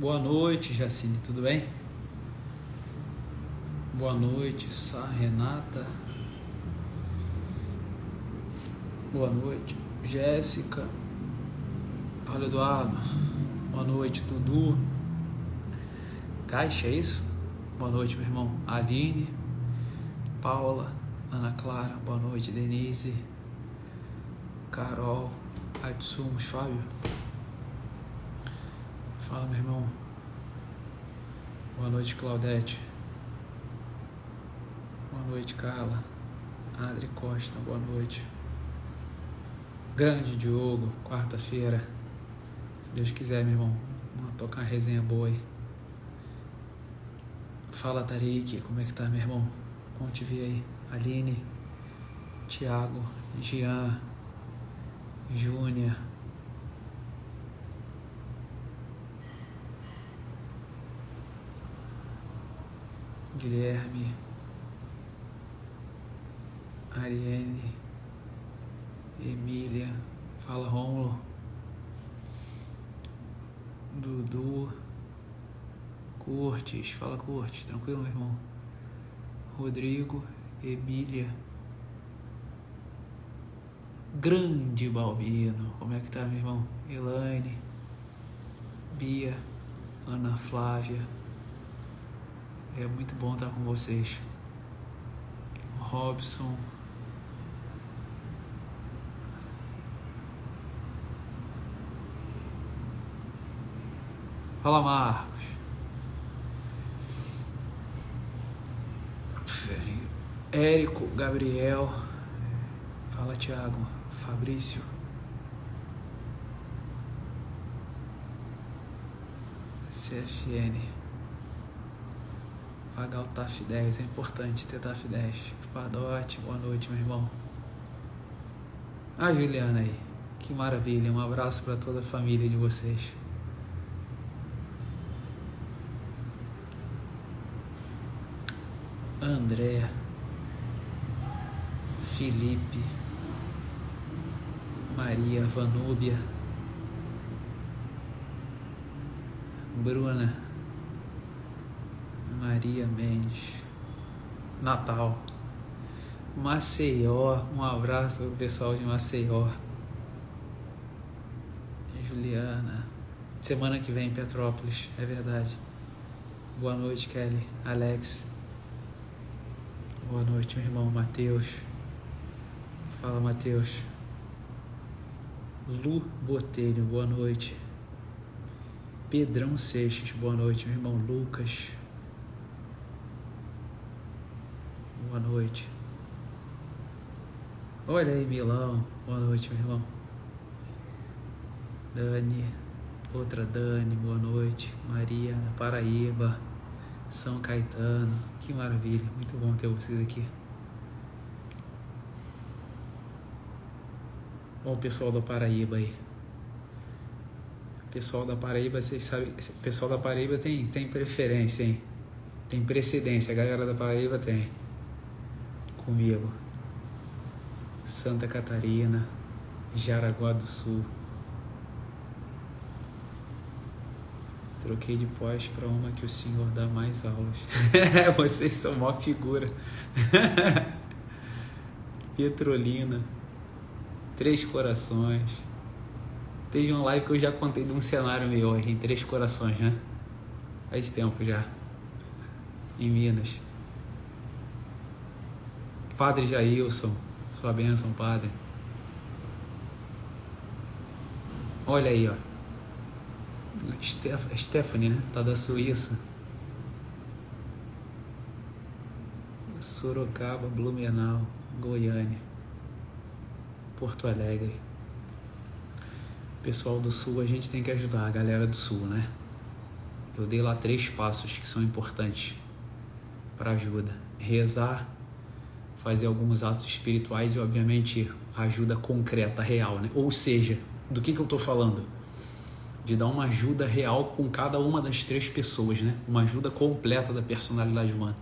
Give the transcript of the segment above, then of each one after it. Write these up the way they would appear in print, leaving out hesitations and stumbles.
Boa noite, Jacine, tudo bem? Boa noite, Renata. Boa noite, Jéssica. Fala, Eduardo. Boa noite, Dudu. Caixa, é isso? Boa noite, meu irmão. Aline, Paula, Ana Clara. Boa noite, Denise, Carol, Adsumos, Fábio. Fala, meu irmão. Boa noite, Claudete. Boa noite, Carla. Adri Costa, boa noite. Grande Diogo, quarta-feira. Se Deus quiser, meu irmão. Vamos tocar uma resenha boa aí. Fala, Tarik, como é que tá, meu irmão? Como te vi aí? Aline, Thiago, Jean, Júnior. Guilherme, Ariane, Emília, fala, Rômulo, Dudu, Curtis, fala, Curtis, tranquilo, meu irmão? Rodrigo, Emília, grande Balbino, como é que tá, meu irmão? Elaine, Bia, Ana Flávia, é muito bom estar com vocês. Robson, fala, Marcos. Érico, Gabriel, fala, Thiago, Fabrício, CFN, pagar o TAF 10, é importante ter TAF 10. Padote, boa noite, meu irmão. Juliana aí, que maravilha, um abraço para toda a família de vocês. André, Felipe, Maria, Vanúbia, Bruna, Maria Mendes, Natal, Maceió, um abraço pro pessoal de Maceió. Juliana, semana que vem em Petrópolis, é verdade. Boa noite, Kelly, Alex. Boa noite, meu irmão, Matheus. Fala, Matheus. Lu Botelho, boa noite. Pedrão Seixas, boa noite, meu irmão. Lucas, boa noite. Olha aí, Milão, boa noite, meu irmão. Dani, outra Dani, boa noite. Maria, na Paraíba, São Caetano, que maravilha, muito bom ter vocês aqui. Bom, pessoal da Paraíba aí. Pessoal da Paraíba, vocês sabem, pessoal da Paraíba tem preferência, hein? Tem precedência, a galera da Paraíba tem. Comigo. Santa Catarina, Jaraguá do Sul. Troquei de pós para uma que o senhor dá mais aulas. Vocês são mó figura. Petrolina, Três Corações. Teve um live que eu já contei de um cenário meu em Três Corações, né? Faz tempo já. Em Minas. Padre Jailson, sua bênção, padre. Olha aí, ó. Stephanie, né? Tá da Suíça. Sorocaba, Blumenau, Goiânia, Porto Alegre. Pessoal do Sul, a gente tem que ajudar a galera do Sul, né? Eu dei lá 3 passos que são importantes para ajuda. Rezar, fazer alguns atos espirituais e, obviamente, ajuda concreta, real, né? Ou seja, do que eu tô falando? De dar uma ajuda real com cada uma das 3 pessoas, né? Uma ajuda completa da personalidade humana.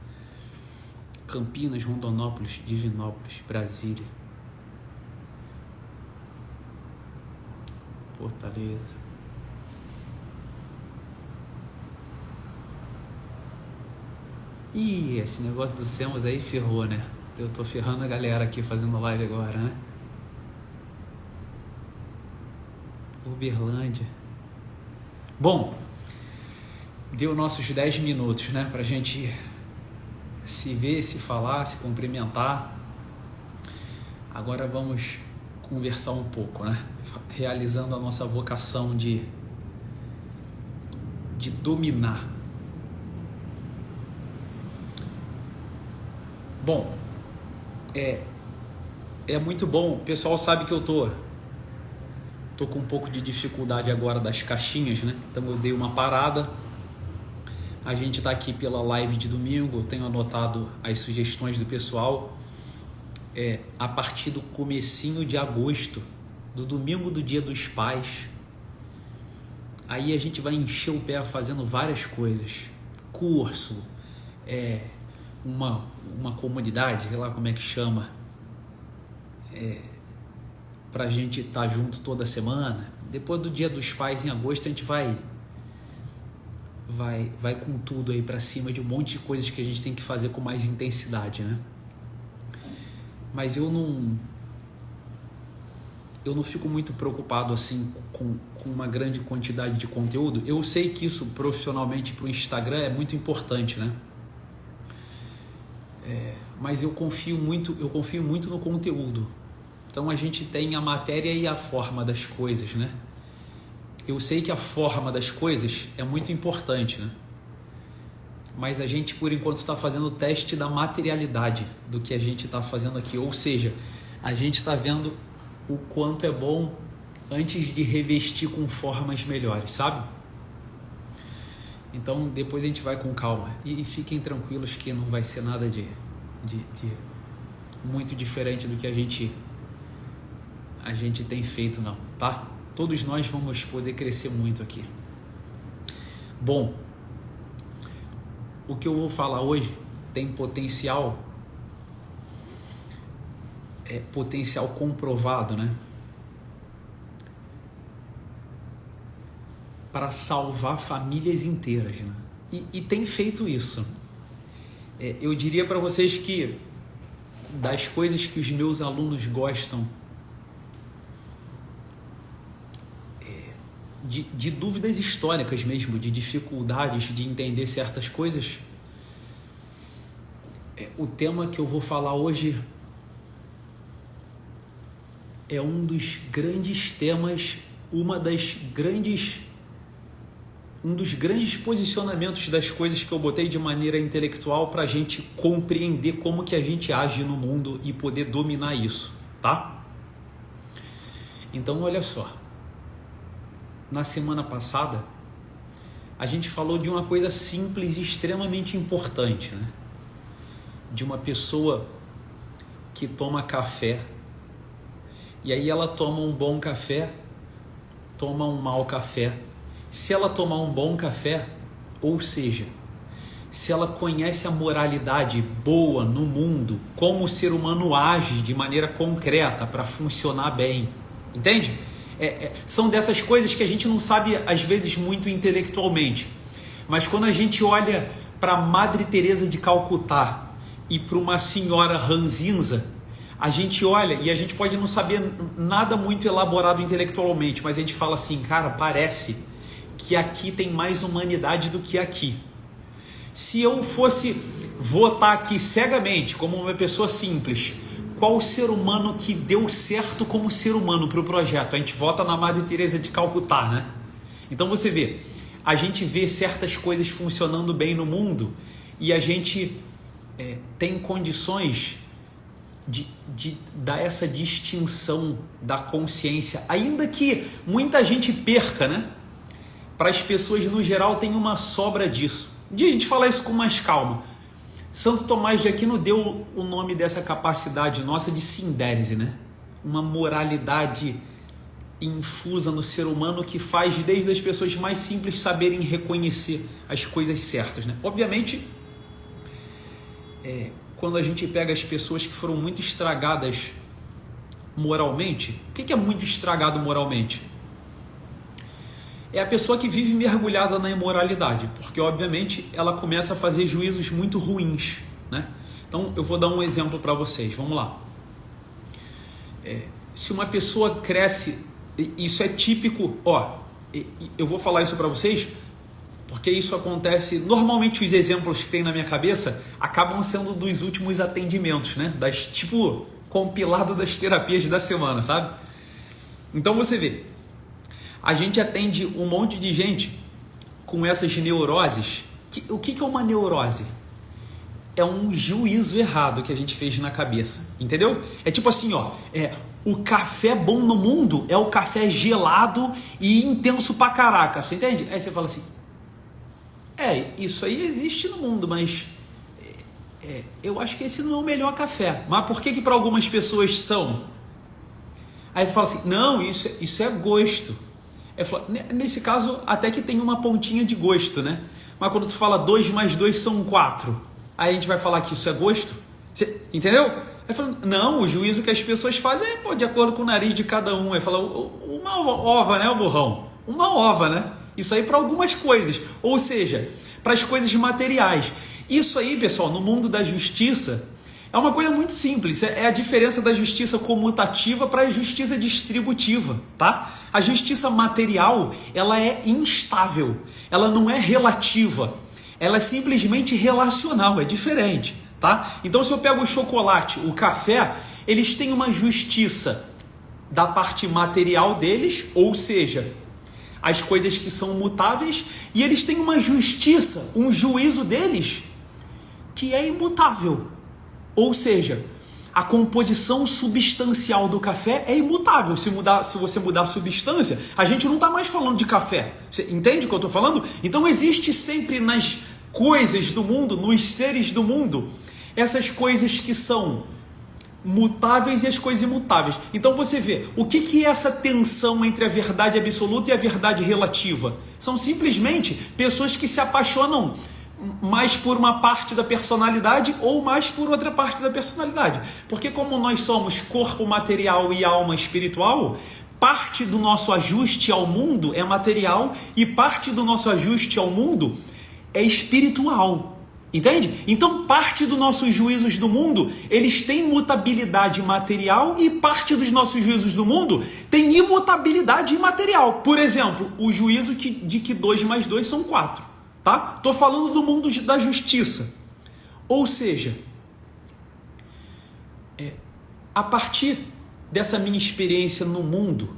Campinas, Rondonópolis, Divinópolis, Brasília, Fortaleza, Ih, esse negócio do SEMAS aí ferrou, né? Eu tô ferrando a galera aqui fazendo live agora, né? Uberlândia. Bom, deu nossos 10 minutos, né? Pra gente se ver, se falar, se cumprimentar. Agora vamos conversar um pouco, né? Realizando a nossa vocação de dominar. Bom, é muito bom. O pessoal sabe que eu tô com um pouco de dificuldade agora das caixinhas, né? Então eu dei uma parada. A gente tá aqui pela live de domingo. Eu tenho anotado as sugestões do pessoal. A partir do comecinho de agosto, do domingo do Dia dos Pais, aí a gente vai encher o pé fazendo várias coisas. Curso, uma comunidade, sei lá como é que chama, pra gente estar junto toda semana. Depois do Dia dos Pais, em agosto, a gente vai com tudo aí pra cima de um monte de coisas que a gente tem que fazer com mais intensidade, né? Mas eu não fico muito preocupado assim com uma grande quantidade de conteúdo. Eu sei que isso profissionalmente para o Instagram é muito importante, né? Mas eu confio muito no conteúdo. Então a gente tem a matéria e a forma das coisas, né? Eu sei que a forma das coisas é muito importante, né? Mas a gente, por enquanto, está fazendo o teste da materialidade do que a gente está fazendo aqui. Ou seja, a gente está vendo o quanto é bom antes de revestir com formas melhores, sabe? Então, depois a gente vai com calma. E fiquem tranquilos que não vai ser nada de muito diferente do que a gente tem feito, não, tá? Todos nós vamos poder crescer muito aqui. Bom, o que eu vou falar hoje tem potencial comprovado, né? Para salvar famílias inteiras, né? E tem feito isso. Eu diria para vocês que das coisas que os meus alunos gostam, de dúvidas históricas mesmo, de dificuldades de entender certas coisas, o tema que eu vou falar hoje é um dos grandes temas, um dos grandes posicionamentos das coisas que eu botei de maneira intelectual para a gente compreender como que a gente age no mundo e poder dominar isso, tá? Então, olha só. Na semana passada, a gente falou de uma coisa simples e extremamente importante, né? De uma pessoa que toma café, e aí ela toma um bom café, toma um mau café. Se ela tomar um bom café, ou seja, se ela conhece a moralidade boa no mundo, como o ser humano age de maneira concreta para funcionar bem, entende? São dessas coisas que a gente não sabe às vezes muito intelectualmente, mas quando a gente olha para Madre Teresa de Calcutá e para uma senhora ranzinza, a gente olha e a gente pode não saber nada muito elaborado intelectualmente, mas a gente fala assim, cara, parece que aqui tem mais humanidade do que aqui. Se eu fosse votar aqui cegamente como uma pessoa simples, qual o ser humano que deu certo como ser humano para o projeto? A gente vota na Madre Teresa de Calcutá, né? Então você vê, a gente vê certas coisas funcionando bem no mundo e a gente tem condições de dar essa distinção da consciência, ainda que muita gente perca, né? Para as pessoas no geral tem uma sobra disso. Um dia a gente fala isso com mais calma. Santo Tomás de Aquino deu o nome dessa capacidade nossa de sindérese, né? Uma moralidade infusa no ser humano que faz desde as pessoas mais simples saberem reconhecer as coisas certas, né? Obviamente, quando a gente pega as pessoas que foram muito estragadas moralmente, o que é muito estragado moralmente? é a pessoa que vive mergulhada na imoralidade, porque obviamente ela começa a fazer juízos muito ruins, né? Então eu vou dar um exemplo para vocês, vamos lá. Se uma pessoa cresce, isso é típico, eu vou falar isso para vocês, porque isso acontece, normalmente os exemplos que tem na minha cabeça acabam sendo dos últimos atendimentos, né? Tipo, compilado das terapias da semana, sabe? Então você vê, a gente atende um monte de gente com essas neuroses. O que é uma neurose? É um juízo errado que a gente fez na cabeça, entendeu? É tipo assim, o café bom no mundo é o café gelado e intenso pra caraca, você entende? Aí você fala assim, isso aí existe no mundo, mas eu acho que esse não é o melhor café. Mas por que para algumas pessoas são? Aí fala assim, não, isso é gosto. Eu falo, nesse caso até que tem uma pontinha de gosto, né? Mas quando tu fala 2 mais 2 são 4, aí a gente vai falar que isso é gosto? Você, entendeu? Aí fala, não, o juízo que as pessoas fazem é de acordo com o nariz de cada um. Aí fala, uma ova, né, o burrão? Uma ova, né? Isso aí para algumas coisas, ou seja, para as coisas materiais. Isso aí, pessoal, no mundo da justiça, é uma coisa muito simples, é a diferença da justiça comutativa para a justiça distributiva, tá? A justiça material, ela é instável, ela não é relativa, ela é simplesmente relacional, é diferente, tá? Então se eu pego o chocolate, o café, eles têm uma justiça da parte material deles, ou seja, as coisas que são mutáveis, e eles têm uma justiça, um juízo deles que é imutável. Ou seja, a composição substancial do café é imutável. Se você mudar a substância, a gente não está mais falando de café. Você entende o que eu estou falando? Então existe sempre nas coisas do mundo, nos seres do mundo, essas coisas que são mutáveis e as coisas imutáveis. Então você vê, o que é essa tensão entre a verdade absoluta e a verdade relativa? São simplesmente pessoas que se apaixonam mais por uma parte da personalidade ou mais por outra parte da personalidade. Porque como nós somos corpo material e alma espiritual, parte do nosso ajuste ao mundo é material e parte do nosso ajuste ao mundo é espiritual. Entende? Então parte dos nossos juízos do mundo, eles têm mutabilidade material e parte dos nossos juízos do mundo tem imutabilidade imaterial. Por exemplo, o juízo de que 2 mais 2 são 4. Tá? Estou falando do mundo da justiça. Ou seja, a partir dessa minha experiência no mundo,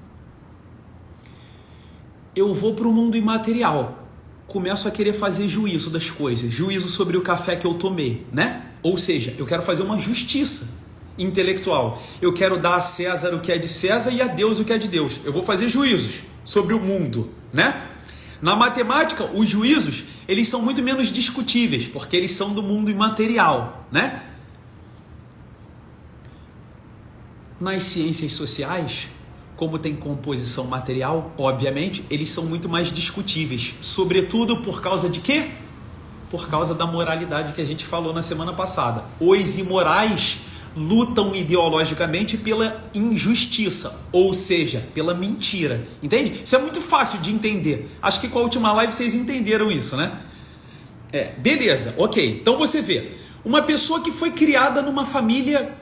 eu vou para o mundo imaterial. Começo a querer fazer juízo das coisas, juízo sobre o café que eu tomei, né? Ou seja, eu quero fazer uma justiça intelectual. Eu quero dar a César o que é de César e a Deus o que é de Deus. Eu vou fazer juízos sobre o mundo, né? Na matemática, os juízos, eles são muito menos discutíveis, porque eles são do mundo imaterial, né? Nas ciências sociais, como tem composição material, obviamente, eles são muito mais discutíveis. Sobretudo por causa de quê? Por causa da moralidade que a gente falou na semana passada. Os imorais lutam ideologicamente pela injustiça, ou seja, pela mentira. Entende? Isso é muito fácil de entender. Acho que com a última live vocês entenderam isso, né? Beleza, ok. Então você vê, uma pessoa que foi criada numa família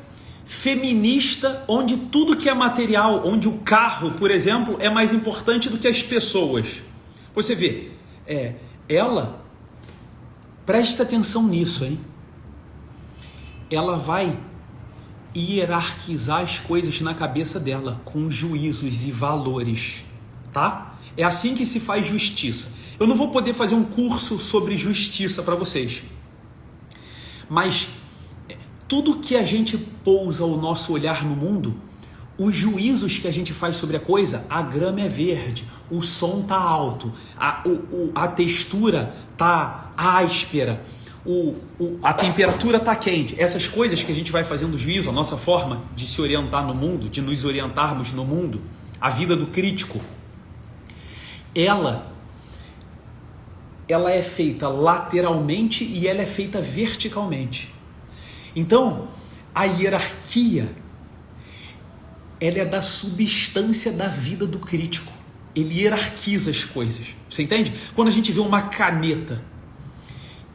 feminista, onde tudo que é material, onde o carro, por exemplo, é mais importante do que as pessoas. Você vê, ela, presta atenção nisso, hein? Ela vai hierarquizar as coisas na cabeça dela, com juízos e valores, tá? É assim que se faz justiça. Eu não vou poder fazer um curso sobre justiça para vocês, mas tudo que a gente pousa o nosso olhar no mundo, os juízos que a gente faz sobre a coisa, a grama é verde, o som tá alto, a textura tá áspera, a temperatura tá quente. Essas coisas que a gente vai fazendo juízo, a nossa forma de se orientar no mundo, de nos orientarmos no mundo, a vida do crítico, ela é feita lateralmente e ela é feita verticalmente. Então, a hierarquia, ela é da substância da vida do crítico. ele hierarquiza as coisas. Você entende? Quando a gente vê uma caneta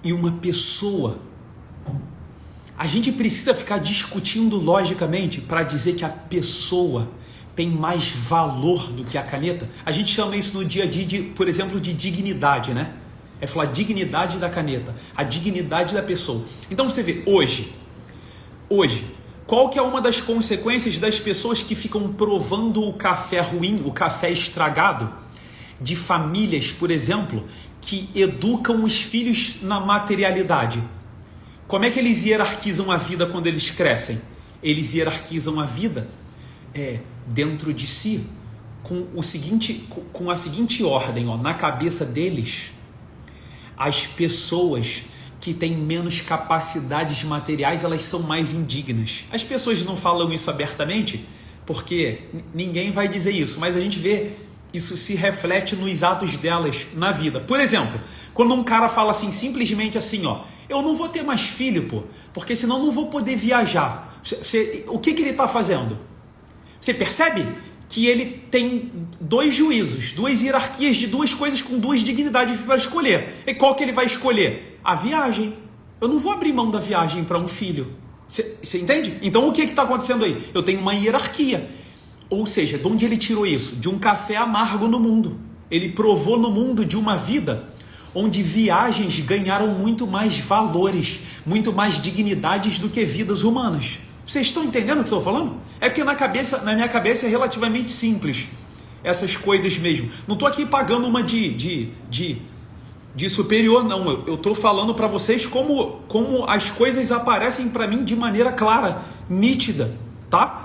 e uma pessoa, a gente precisa ficar discutindo logicamente para dizer que a pessoa tem mais valor do que a caneta. A gente chama isso no dia a dia, por exemplo, de dignidade, né? É falar a dignidade da caneta, a dignidade da pessoa. Então você vê, hoje, qual que é uma das consequências das pessoas que ficam provando o café ruim, o café estragado, de famílias, por exemplo, que educam os filhos na materialidade? Como é que eles hierarquizam a vida quando eles crescem? Eles hierarquizam a vida dentro de si com a seguinte ordem, ó, na cabeça deles, as pessoas que têm menos capacidades materiais, elas são mais indignas. As pessoas não falam isso abertamente, porque ninguém vai dizer isso, mas a gente vê isso se reflete nos atos delas na vida. Por exemplo, quando um cara fala assim, simplesmente assim, ó, eu não vou ter mais filho, pô, porque senão não vou poder viajar. O que ele está fazendo? Você percebe que ele tem dois juízos, duas hierarquias de duas coisas com duas dignidades para escolher. E qual que ele vai escolher? A viagem. Eu não vou abrir mão da viagem para um filho. Você entende? Então o que está acontecendo aí? Eu tenho uma hierarquia. Ou seja, de onde ele tirou isso? De um café amargo no mundo. Ele provou no mundo de uma vida onde viagens ganharam muito mais valores, muito mais dignidades do que vidas humanas. Vocês estão entendendo o que eu estou falando? É porque na minha cabeça é relativamente simples essas coisas mesmo. Não estou aqui pagando uma de superior, não. Eu estou falando para vocês como as coisas aparecem para mim de maneira clara, nítida, tá?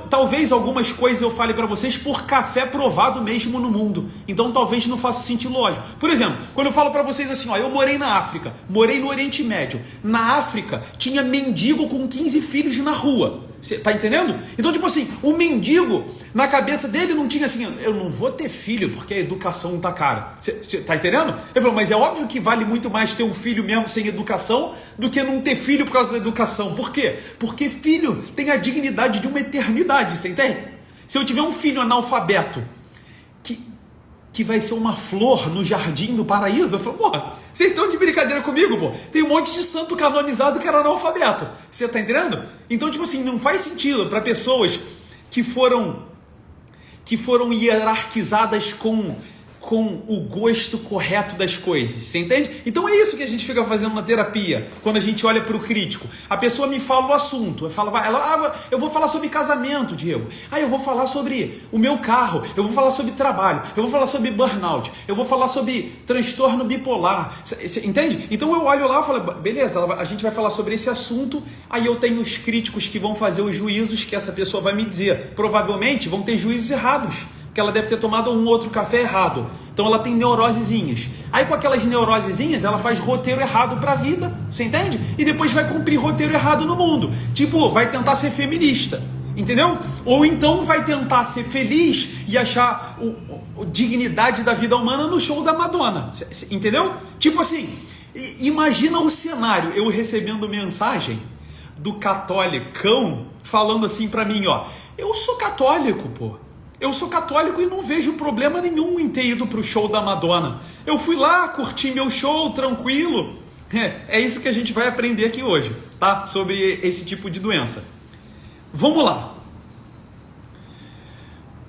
Talvez algumas coisas eu fale para vocês por café provado mesmo no mundo. Então talvez não faça sentido lógico. Por exemplo, quando eu falo para vocês assim, ó, eu morei na África, morei no Oriente Médio. Na África tinha mendigo com 15 filhos na rua. Você tá entendendo? Então, tipo assim, o mendigo, na cabeça dele não tinha assim, eu não vou ter filho porque a educação tá cara. Você tá entendendo? Ele falou, mas é óbvio que vale muito mais ter um filho mesmo sem educação do que não ter filho por causa da educação. Por quê? Porque filho tem a dignidade de uma eternidade, você entende? Se eu tiver um filho analfabeto que vai ser uma flor no jardim do paraíso, eu falo, porra, vocês estão de brincadeira comigo, pô? Tem um monte de santo canonizado que era analfabeto. Você tá entendendo? Então, tipo assim, não faz sentido para pessoas que foram hierarquizadas com o gosto correto das coisas, você entende? Então é isso que a gente fica fazendo na terapia, quando a gente olha para o crítico. A pessoa me fala o assunto, eu vou falar sobre casamento, Diego, eu vou falar sobre o meu carro, eu vou falar sobre trabalho, eu vou falar sobre burnout, eu vou falar sobre transtorno bipolar, você entende? Então eu olho lá e falo, beleza, a gente vai falar sobre esse assunto, aí eu tenho os críticos que vão fazer os juízos que essa pessoa vai me dizer, provavelmente vão ter juízos errados, que ela deve ter tomado um outro café errado. Então ela tem neurosezinhas. Aí com aquelas neurosezinhas ela faz roteiro errado para a vida, você entende? E depois vai cumprir roteiro errado no mundo. Tipo, vai tentar ser feminista, entendeu? Ou então vai tentar ser feliz e achar a dignidade da vida humana no show da Madonna, entendeu? Tipo assim, imagina o cenário, eu recebendo mensagem do catolicão falando assim para mim, ó, eu sou católico, pô. Eu sou católico e não vejo problema nenhum em ter ido para o show da Madonna. Eu fui lá, curti meu show, tranquilo. É isso que a gente vai aprender aqui hoje, tá? Sobre esse tipo de doença. Vamos lá.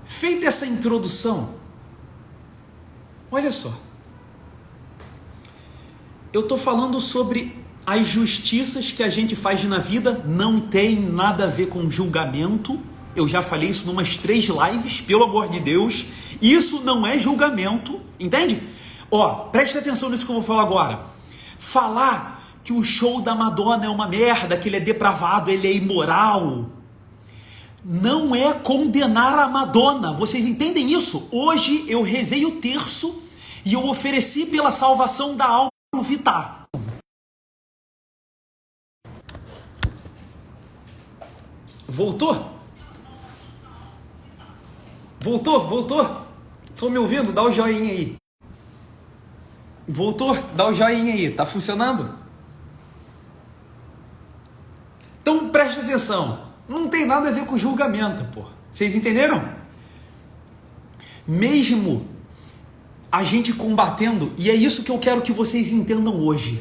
Feita essa introdução, olha só. Eu estou falando sobre as justiças que a gente faz na vida, não tem nada a ver com julgamento. Eu já falei isso em umas 3 lives, pelo amor de Deus. Isso não é julgamento, entende? Ó, preste atenção nisso que eu vou falar agora. Falar que o show da Madonna é uma merda, que ele é depravado, ele é imoral, não é condenar a Madonna. Vocês entendem isso? Hoje eu rezei o terço e eu ofereci pela salvação da alma Vittar. Voltou? Voltou? Tô me ouvindo? Dá o joinha aí. Voltou? Dá o joinha aí. Tá funcionando? Então preste atenção. Não tem nada a ver com julgamento, pô. Vocês entenderam? mesmo a gente combatendo, e é isso que eu quero que vocês entendam hoje.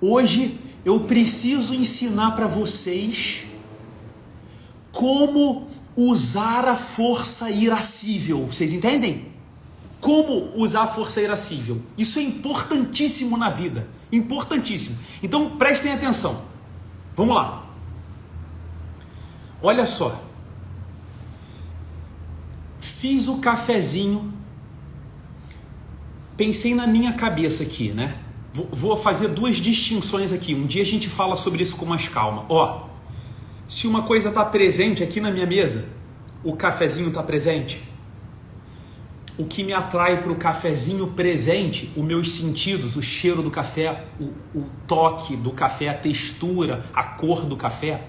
Hoje eu preciso ensinar para vocês como usar a força irascível. Vocês entendem? Como usar a força irascível. Isso é importantíssimo na vida. Importantíssimo. Então prestem atenção. Vamos lá. Olha só. Fiz o cafezinho. Pensei na minha cabeça aqui, né? Vou fazer duas distinções aqui. Um dia a gente fala sobre isso com mais calma. Ó, se uma coisa está presente aqui na minha mesa, o cafezinho está presente. O que me atrai para o cafezinho presente, os meus sentidos, o cheiro do café, o toque do café, a textura, a cor do café.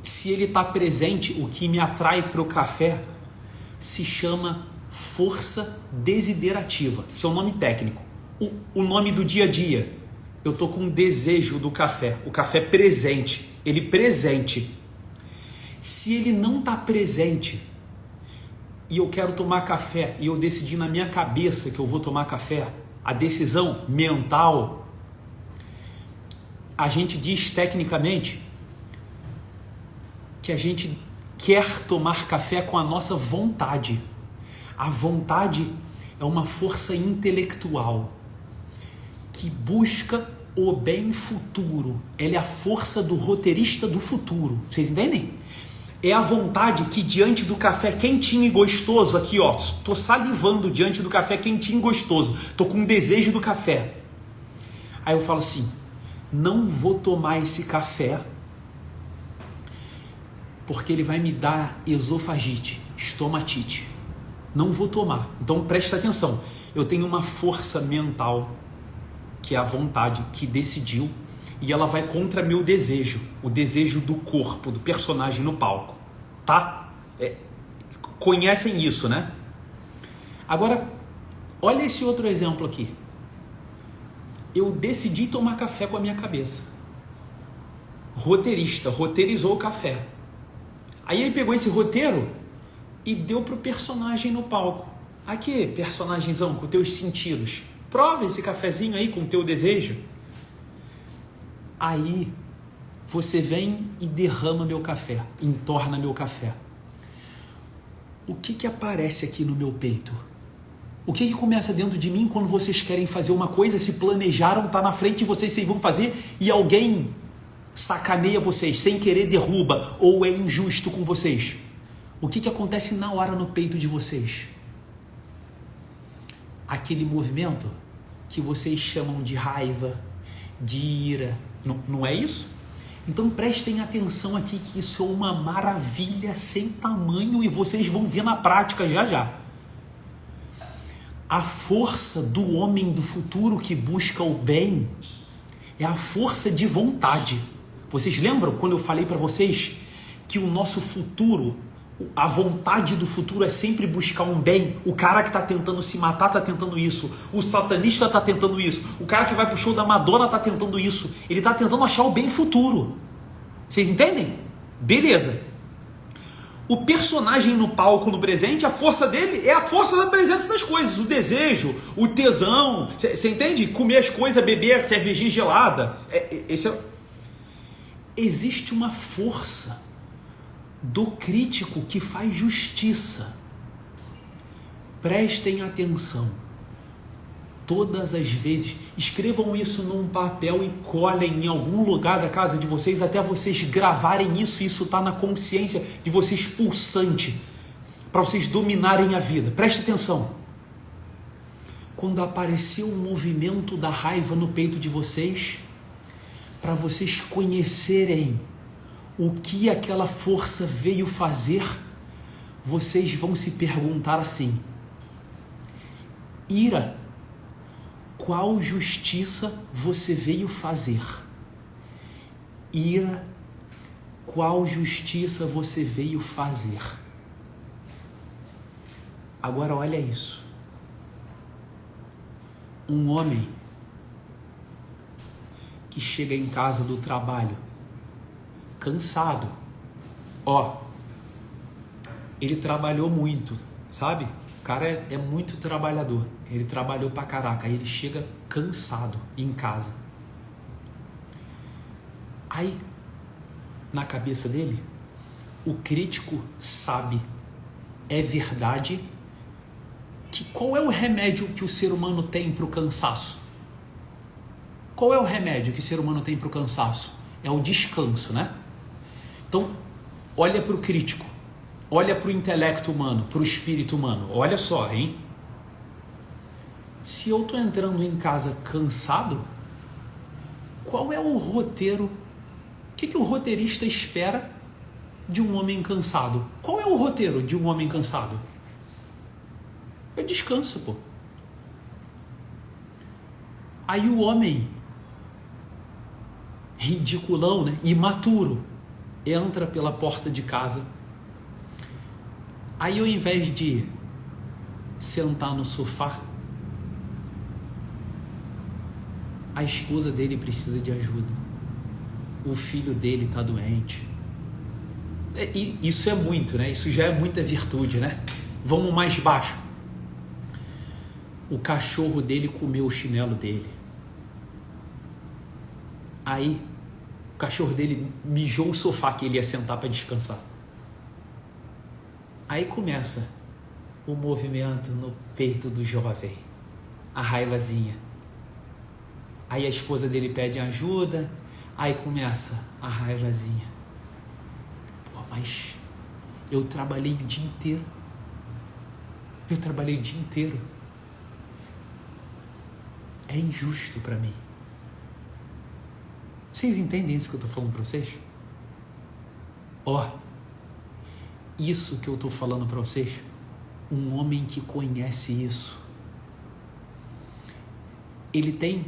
Se ele está presente, o que me atrai para o café se chama força desiderativa. Esse é o nome técnico. O nome do dia a dia. Eu estou com um desejo do café. O café presente. Ele presente. Se ele não está presente e eu quero tomar café e eu decidi na minha cabeça que eu vou tomar café, a decisão mental, a gente diz tecnicamente que a gente quer tomar café com a nossa vontade. A vontade é uma força intelectual que busca o bem futuro. Ela é a força do roteirista do futuro. Vocês entendem? É a vontade que diante do café quentinho e gostoso, aqui ó, estou salivando diante do café quentinho e gostoso, estou com desejo do café. Aí eu falo assim, não vou tomar esse café porque ele vai me dar esofagite, estomatite. Não vou tomar. Então presta atenção, eu tenho uma força mental, que é a vontade, que decidiu, e ela vai contra meu desejo, o desejo do corpo, do personagem no palco, tá? Conhecem isso, né? Agora, olha esse outro exemplo aqui. Eu decidi tomar café com a minha cabeça. Roteirista, roteirizou o café. Aí ele pegou esse roteiro e deu pro personagem no palco. Aqui, personagemzão, com teus sentidos. Prova esse cafezinho aí com o teu desejo. Aí você vem e derrama meu café, entorna meu café. O que aparece aqui no meu peito? O que começa dentro de mim quando vocês querem fazer uma coisa, se planejaram, tá na frente de vocês, vocês vão fazer e alguém sacaneia vocês, sem querer derruba ou é injusto com vocês? O que acontece na hora no peito de vocês? Aquele movimento que vocês chamam de raiva, de ira, não é isso? Então prestem atenção aqui que isso é uma maravilha sem tamanho e vocês vão ver na prática já já. A força do homem do futuro que busca o bem é a força de vontade. Vocês lembram quando eu falei para vocês que o nosso futuro, a vontade do futuro é sempre buscar um bem? O cara que está tentando se matar está tentando isso. O satanista está tentando isso. O cara que vai pro show da Madonna está tentando isso. Ele está tentando achar o bem futuro. Vocês entendem? Beleza. O personagem no palco, no presente, a força dele é a força da presença das coisas. O desejo, o tesão. Você entende? Comer as coisas, beber cervejinha gelada. Existe uma força do crítico que faz justiça. Prestem atenção. Todas as vezes, escrevam isso num papel e colhem em algum lugar da casa de vocês até vocês gravarem isso. Isso está na consciência de vocês pulsante para vocês dominarem a vida. Preste atenção. Quando apareceu o movimento da raiva no peito de vocês, para vocês conhecerem o que aquela força veio fazer, vocês vão se perguntar assim: ira, qual justiça você veio fazer? Ira, qual justiça você veio fazer? Agora olha isso. Um homem que chega em casa do trabalho cansado, ele trabalhou muito, sabe? O cara é muito trabalhador. Ele trabalhou pra caraca. Aí ele chega cansado em casa. Aí, na cabeça dele, o crítico sabe, é verdade, que qual é o remédio que o ser humano tem para o cansaço? Qual é o remédio que o ser humano tem para o cansaço? É o descanso, né? Então, olha para o crítico, olha para o intelecto humano, para o espírito humano. Olha só, hein? Se eu estou entrando em casa cansado, qual é o roteiro? O que o roteirista espera de um homem cansado? Qual é o roteiro de um homem cansado? É descanso, pô. Aí o homem ridiculão, né? Imaturo, entra pela porta de casa. Aí ao invés de sentar no sofá, a esposa dele precisa de ajuda. O filho dele está doente. Isso é muito, né? Isso já é muita virtude, né? Vamos mais baixo. O cachorro dele comeu o chinelo dele. Aí, o cachorro dele mijou o sofá que ele ia sentar para descansar. Aí começa o movimento no peito do jovem, a raivazinha. Aí a esposa dele pede ajuda, aí começa a raivazinha. Pô, mas eu trabalhei o dia inteiro. É injusto para mim. Vocês entendem isso que eu estou falando para vocês? Isso que eu estou falando para vocês, um homem que conhece isso, ele tem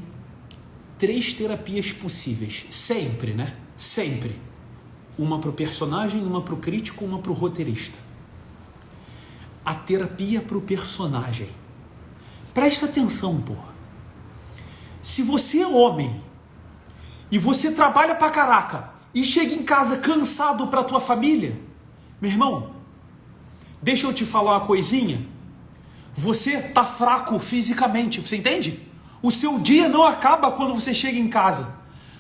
3 terapias possíveis, sempre, né? Sempre. Uma para o personagem, uma para o crítico, uma para o roteirista. A terapia para o personagem. Presta atenção, porra. Se você é homem e você trabalha pra caraca e chega em casa cansado pra tua família, meu irmão, deixa eu te falar uma coisinha. Você tá fraco fisicamente, você entende? O seu dia não acaba quando você chega em casa.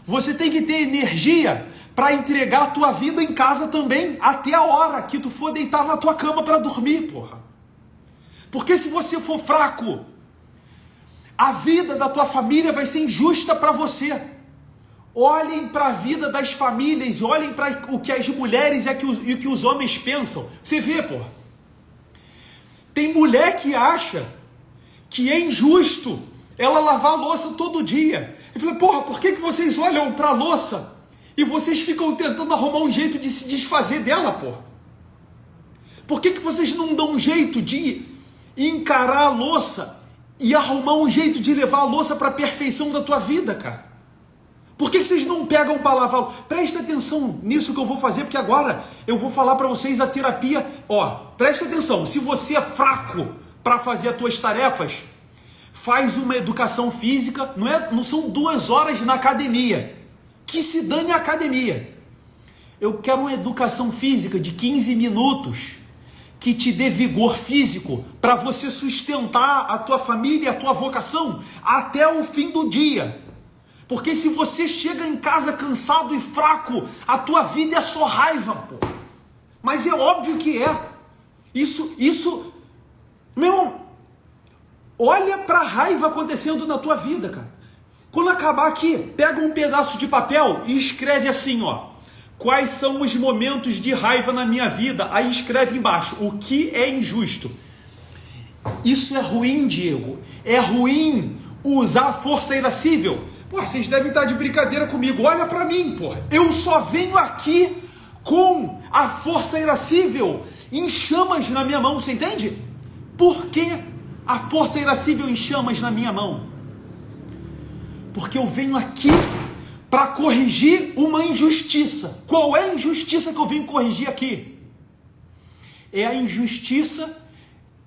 Você tem que ter energia para entregar a tua vida em casa também, até a hora que tu for deitar na tua cama para dormir, porra. Porque se você for fraco, a vida da tua família vai ser injusta para você. Olhem para a vida das famílias, olhem para o que as mulheres e o que os homens pensam. Você vê, porra. Tem mulher que acha que é injusto ela lavar a louça todo dia. Eu falei, porra, por que vocês olham para a louça e vocês ficam tentando arrumar um jeito de se desfazer dela, porra? Por que vocês não dão um jeito de encarar a louça e arrumar um jeito de levar a louça para a perfeição da tua vida, cara? Por que vocês não pegam para lavar? Presta atenção nisso que eu vou fazer, porque agora eu vou falar para vocês a terapia. Presta atenção, se você é fraco para fazer as tuas tarefas, faz uma educação física, não são 2 horas na academia, que se dane a academia. Eu quero uma educação física de 15 minutos, que te dê vigor físico, para você sustentar a tua família e a tua vocação até o fim do dia. Porque se você chega em casa cansado e fraco, a tua vida é só raiva, pô. Mas é óbvio que é. Isso, meu irmão, olha para a raiva acontecendo na tua vida, cara. Quando acabar aqui, pega um pedaço de papel e escreve assim, quais são os momentos de raiva na minha vida? Aí escreve embaixo, o que é injusto. Isso é ruim, Diego. É ruim usar a força irascível. Pô, vocês devem estar de brincadeira comigo. Olha pra mim, porra. Eu só venho aqui com a força irascível em chamas na minha mão, você entende? Por que a força irascível em chamas na minha mão? Porque eu venho aqui para corrigir uma injustiça. Qual é a injustiça que eu venho corrigir aqui? É a injustiça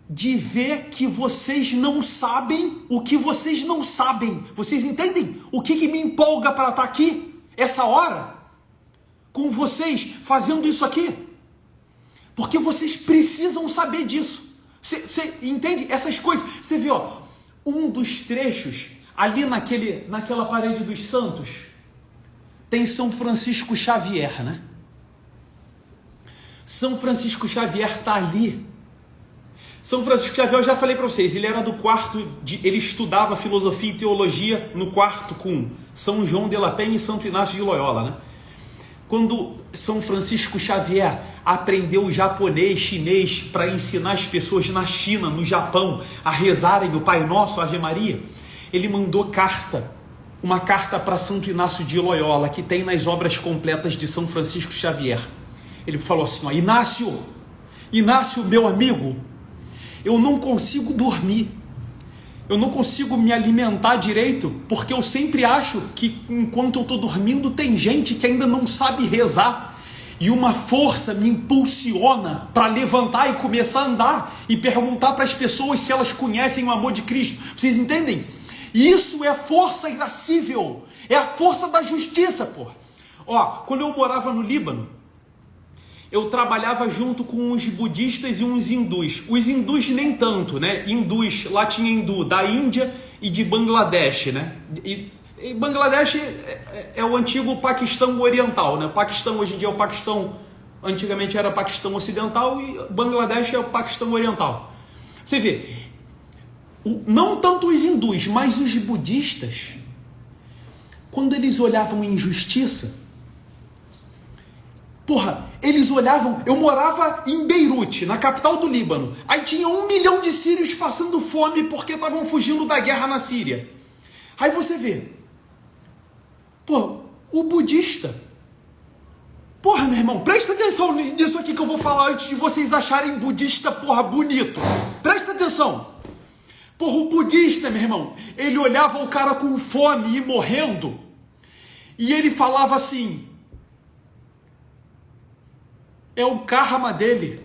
de ver que vocês não sabem o que vocês não sabem. Vocês entendem o que me empolga para estar aqui, essa hora, com vocês, fazendo isso aqui? Porque vocês precisam saber disso. Você entende essas coisas? Você vê, ó, um dos trechos ali naquela parede dos santos tem São Francisco Xavier, né? São Francisco Xavier está ali. São Francisco Xavier, eu já falei para vocês, ele era do quarto, ele estudava filosofia e teologia no quarto com São João de la Penha e Santo Inácio de Loyola, né? Quando São Francisco Xavier aprendeu japonês, chinês, para ensinar as pessoas na China, no Japão, a rezarem o Pai Nosso, a Ave Maria, ele mandou uma carta para Santo Inácio de Loyola, que tem nas obras completas de São Francisco Xavier. Ele falou assim, ó, Inácio, meu amigo, eu não consigo dormir, eu não consigo me alimentar direito, porque eu sempre acho que enquanto eu estou dormindo tem gente que ainda não sabe rezar, e uma força me impulsiona para levantar e começar a andar e perguntar para as pessoas se elas conhecem o amor de Cristo. Vocês entendem? Isso é força irascível, é a força da justiça, pô. Ó, quando eu morava no Líbano, eu trabalhava junto com uns budistas e uns hindus. Os hindus nem tanto, né? Hindus, lá tinha hindu da Índia e de Bangladesh, né? E Bangladesh é o antigo Paquistão Oriental, né? O Paquistão hoje em dia é o Paquistão, antigamente era Paquistão Ocidental, e Bangladesh é o Paquistão Oriental. Você vê, não tanto os hindus, mas os budistas, quando eles olhavam injustiça, porra, eles olhavam. Eu morava em Beirute, na capital do Líbano. Aí tinha 1 milhão de sírios passando fome porque estavam fugindo da guerra na Síria. Aí você vê, pô, o budista. Porra, meu irmão, presta atenção nisso aqui que eu vou falar antes de vocês acharem budista, porra, bonito. Presta atenção. Porra, o budista, meu irmão, ele olhava o cara com fome e morrendo, e ele falava assim: é o karma dele.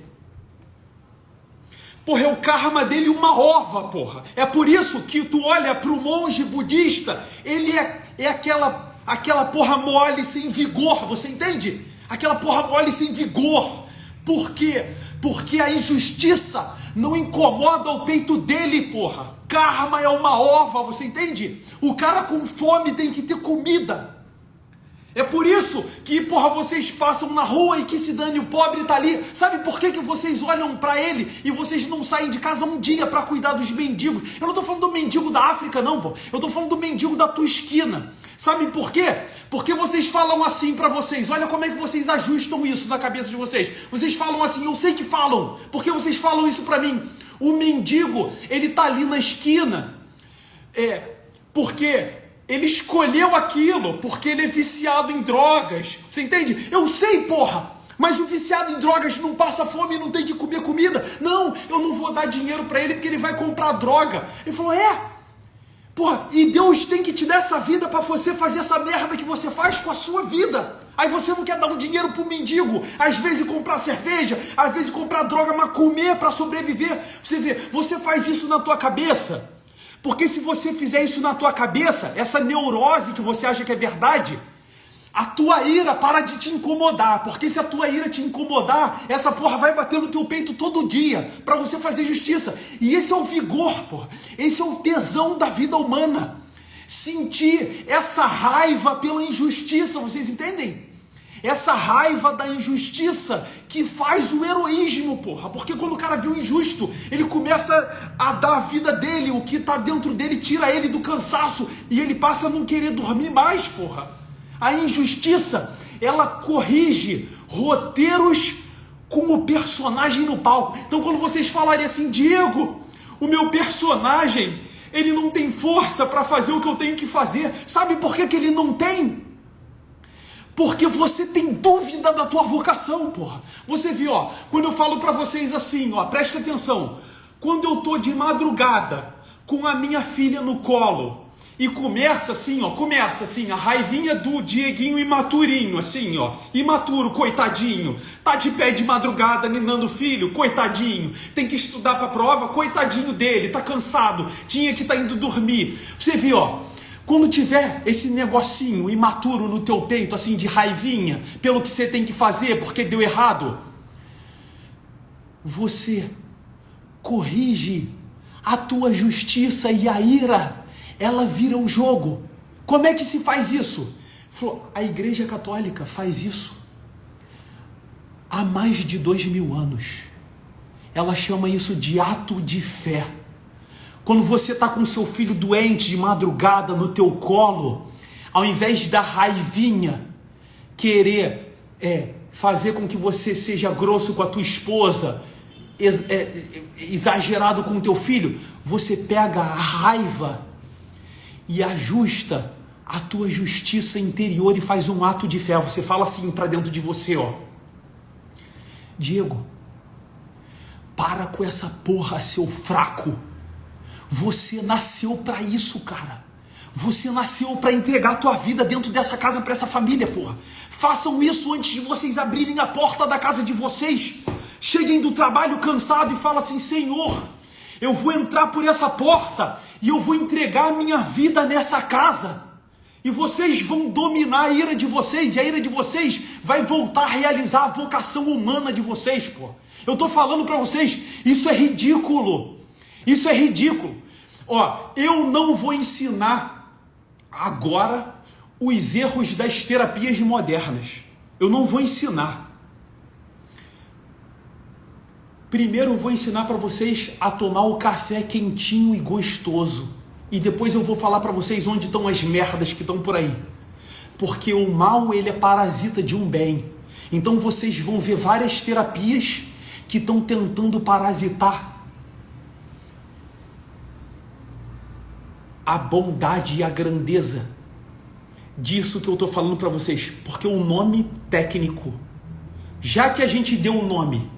Porra, é o karma dele uma ova, porra. É por isso que tu olha para o monge budista, ele é aquela porra mole sem vigor, você entende? Aquela porra mole sem vigor. Por quê? Porque a injustiça não incomoda o peito dele, porra. Karma é uma ova, você entende? O cara com fome tem que ter comida. É por isso que, porra, vocês passam na rua e que se dane, o pobre tá ali. Sabe por que vocês olham pra ele e vocês não saem de casa um dia pra cuidar dos mendigos? Eu não tô falando do mendigo da África, não, pô. Eu tô falando do mendigo da tua esquina. Sabe por quê? Porque vocês falam assim pra vocês. Olha como é que vocês ajustam isso na cabeça de vocês. Vocês falam assim, eu sei que falam, porque vocês falam isso pra mim. O mendigo, ele tá ali na esquina, porque ele escolheu aquilo, porque ele é viciado em drogas. Você entende? Eu sei, porra! Mas o viciado em drogas não passa fome e não tem que comer comida. Não, eu não vou dar dinheiro pra ele porque ele vai comprar droga. Ele falou, porra, e Deus tem que te dar essa vida pra você fazer essa merda que você faz com a sua vida. Aí você não quer dar um dinheiro pro mendigo, às vezes comprar cerveja, às vezes comprar droga, mas comer pra sobreviver. Você vê, você faz isso na tua cabeça. Porque se você fizer isso na tua cabeça, essa neurose que você acha que é verdade, a tua ira para de te incomodar. Porque se a tua ira te incomodar, essa porra vai bater no teu peito todo dia para você fazer justiça. E esse é o vigor, porra. Esse é o tesão da vida humana. Sentir essa raiva pela injustiça, vocês entendem? Essa raiva da injustiça que faz o heroísmo, porra. Porque quando o cara vê o injusto, ele começa a dar a vida dele, o que tá dentro dele tira ele do cansaço e ele passa a não querer dormir mais, porra. A injustiça, ela corrige roteiros com o personagem no palco. Então quando vocês falarem assim, Diego, o meu personagem, ele não tem força para fazer o que eu tenho que fazer. Sabe por que ele não tem? Porque você tem dúvida da tua vocação, porra. Você viu, ó, quando eu falo pra vocês assim, ó, presta atenção. Quando eu tô de madrugada com a minha filha no colo e começa assim, a raivinha do Dieguinho imaturinho, assim, ó, imaturo, coitadinho, tá de pé de madrugada ninando o filho, coitadinho, tem que estudar pra prova, coitadinho dele, tá cansado, tinha que tá indo dormir. Você viu, ó, quando tiver esse negocinho imaturo no teu peito, assim, de raivinha, pelo que você tem que fazer, porque deu errado, você corrige a tua justiça e a ira, ela vira o jogo. Como é que se faz isso? A Igreja Católica faz isso há mais de 2000 anos. Ela chama isso de ato de fé. Quando você está com seu filho doente de madrugada no teu colo, ao invés de dar raivinha, querer fazer com que você seja grosso com a tua esposa, exagerado com o teu filho, você pega a raiva e ajusta a tua justiça interior e faz um ato de fé. Você fala assim para dentro de você, Diego, para com essa porra, seu fraco. Você nasceu para isso, cara. Você nasceu para entregar a tua vida dentro dessa casa para essa família, porra. Façam isso antes de vocês abrirem a porta da casa de vocês. Cheguem do trabalho cansado e falem assim: Senhor, eu vou entrar por essa porta e eu vou entregar a minha vida nessa casa. E vocês vão dominar a ira de vocês, e a ira de vocês vai voltar a realizar a vocação humana de vocês, pô. Eu tô falando para vocês, isso é ridículo. Isso é ridículo. Eu não vou ensinar agora os erros das terapias modernas. Eu não vou ensinar. Primeiro eu vou ensinar para vocês a tomar o café quentinho e gostoso. E depois eu vou falar para vocês onde estão as merdas que estão por aí. Porque o mal, ele é parasita de um bem. Então vocês vão ver várias terapias que estão tentando parasitar a bondade e a grandeza disso que eu estou falando para vocês. Porque o nome técnico, já que a gente deu o nome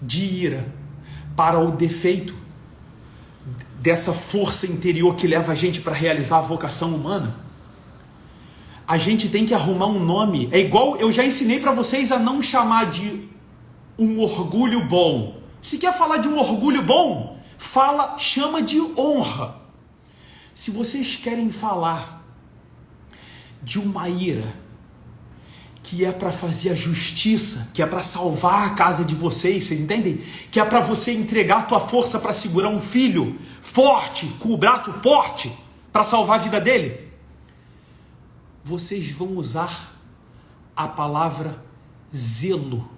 de ira para o defeito dessa força interior que leva a gente para realizar a vocação humana, a gente tem que arrumar um nome. É igual, eu já ensinei para vocês a não chamar de um orgulho bom. Se quer falar de um orgulho bom, chama de honra. Se vocês querem falar de uma ira que é para fazer a justiça, que é para salvar a casa de vocês entendem? Que é para você entregar a tua força para segurar um filho forte, com o braço forte, para salvar a vida dele. Vocês vão usar a palavra zelo,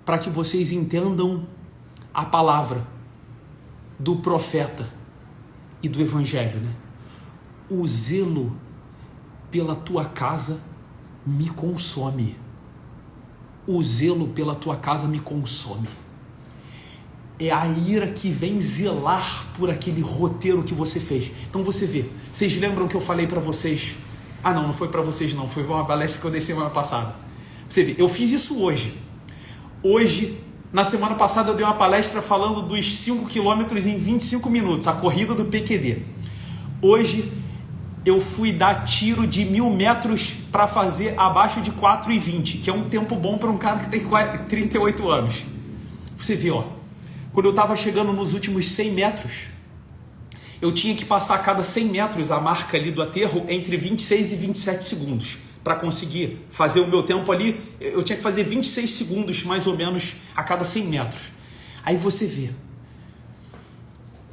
para que vocês entendam a palavra do profeta e do evangelho, né? O zelo pela tua casa me consome. O zelo pela tua casa me consome. É a ira que vem zelar por aquele roteiro que você fez. Então você vê, vocês lembram que eu falei para vocês? Não foi para vocês não, foi uma palestra que eu dei semana passada. Você vê, eu fiz isso hoje. Na semana passada eu dei uma palestra falando dos 5 km em 25 minutos, a corrida do PQD. Hoje eu fui dar tiro de 1000 metros para fazer abaixo de 4:20, que é um tempo bom para um cara que tem 38 anos. Você vê, quando eu estava chegando nos últimos 100 metros, eu tinha que passar a cada 100 metros a marca ali do aterro entre 26 e 27 segundos. Para conseguir fazer o meu tempo ali, eu tinha que fazer 26 segundos mais ou menos a cada 100 metros. Aí você vê,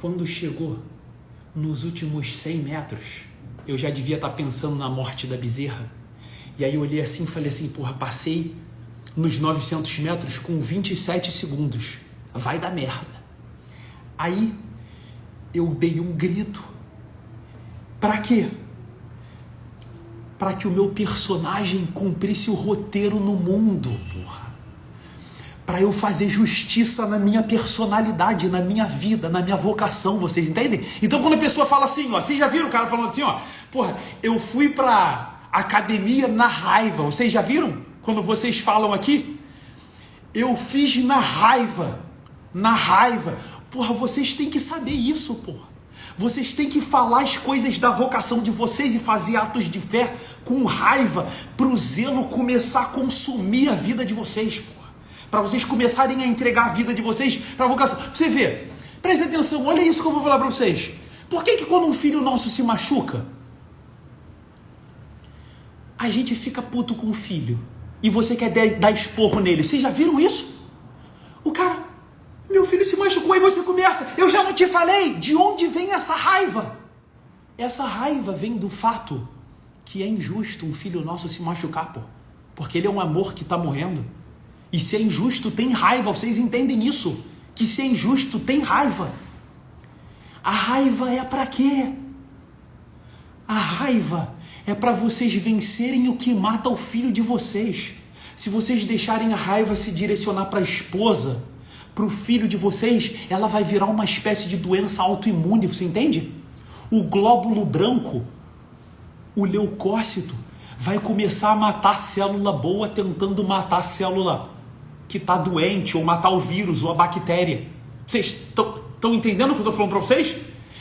quando chegou nos últimos 100 metros, eu já devia estar pensando na morte da bezerra. E aí eu olhei assim e falei assim, passei nos 900 metros com 27 segundos. Vai dar merda. Aí eu dei um grito. Para quê? Para que o meu personagem cumprisse o roteiro no mundo, porra. Para eu fazer justiça na minha personalidade, na minha vida, na minha vocação, vocês entendem? Então quando a pessoa fala assim, vocês já viram o cara falando assim, eu fui pra academia na raiva, vocês já viram? Quando vocês falam aqui, eu fiz na raiva, porra, vocês têm que saber isso, porra. Vocês têm que falar as coisas da vocação de vocês e fazer atos de fé com raiva, pro zelo começar a consumir a vida de vocês, porra. Para vocês começarem a entregar a vida de vocês para a vocação. Você vê, presta atenção, olha isso que eu vou falar para vocês. Por que quando um filho nosso se machuca, a gente fica puto com o filho? e você quer dar esporro nele. Vocês já viram isso? O cara, meu filho se machucou, e você começa, eu já não te falei. De onde vem essa raiva? Essa raiva vem do fato que é injusto um filho nosso se machucar, pô. Porque ele é um amor que está morrendo. E se é injusto, tem raiva. Vocês entendem isso? Que se é injusto, tem raiva. A raiva é para quê? A raiva é para vocês vencerem o que mata o filho de vocês. Se vocês deixarem a raiva se direcionar para a esposa, para o filho de vocês, ela vai virar uma espécie de doença autoimune, você entende? O glóbulo branco, o leucócito, vai começar a matar a célula boa tentando matar a célula que está doente, ou matar o vírus ou a bactéria. Vocês estão entendendo o que eu estou falando para vocês?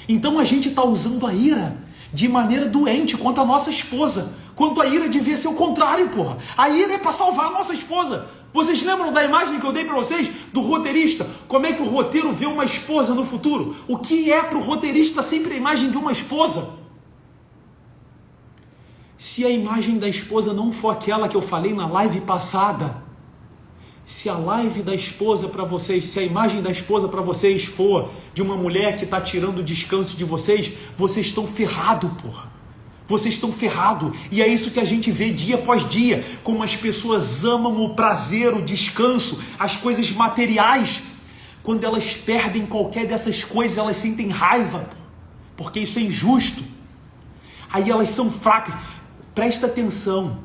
Então a gente está usando a ira de maneira doente contra a nossa esposa, quanto a ira devia ser o contrário, porra. A ira é para salvar a nossa esposa. Vocês lembram da imagem que eu dei para vocês do roteirista? Como é que o roteiro vê uma esposa no futuro? O que é para o roteirista sempre a imagem de uma esposa? Se a imagem da esposa não for aquela que eu falei na live passada, se a live da esposa para vocês, se a imagem da esposa para vocês for de uma mulher que está tirando o descanso de vocês, vocês estão ferrados, porra. Vocês estão ferrados. E é isso que a gente vê dia após dia, como as pessoas amam o prazer, o descanso, as coisas materiais. Quando elas perdem qualquer dessas coisas, elas sentem raiva, porque isso é injusto. Aí elas são fracas. Presta atenção.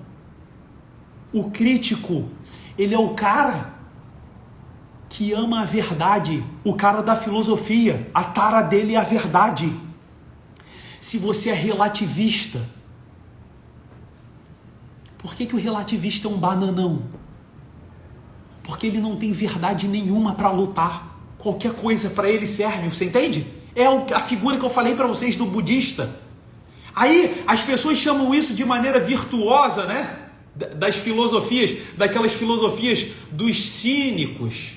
O crítico, ele é o cara que ama a verdade, o cara da filosofia. A tara dele é a verdade. Se você é relativista, por que o relativista é um bananão? Porque ele não tem verdade nenhuma para lutar. Qualquer coisa para ele serve, você entende? É a figura que eu falei para vocês do budista. Aí as pessoas chamam isso de maneira virtuosa, né? Das filosofias, daquelas filosofias dos cínicos,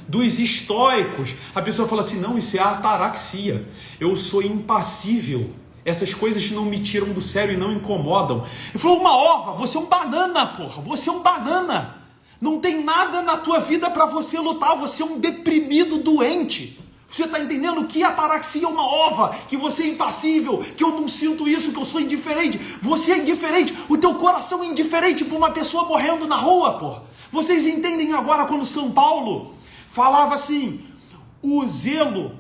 dos estoicos. A pessoa fala assim, não, isso é ataraxia. Eu sou impassível. Essas coisas não me tiram do sério e não incomodam. Ele falou, uma ova, você é um banana, porra. Você é um banana. Não tem nada na tua vida para você lutar. Você é um deprimido doente. Você está entendendo que a ataraxia é uma ova, que você é impassível, que eu não sinto isso, que eu sou indiferente. Você é indiferente, o teu coração é indiferente para uma pessoa morrendo na rua, porra. Vocês entendem agora quando São Paulo falava assim, o zelo,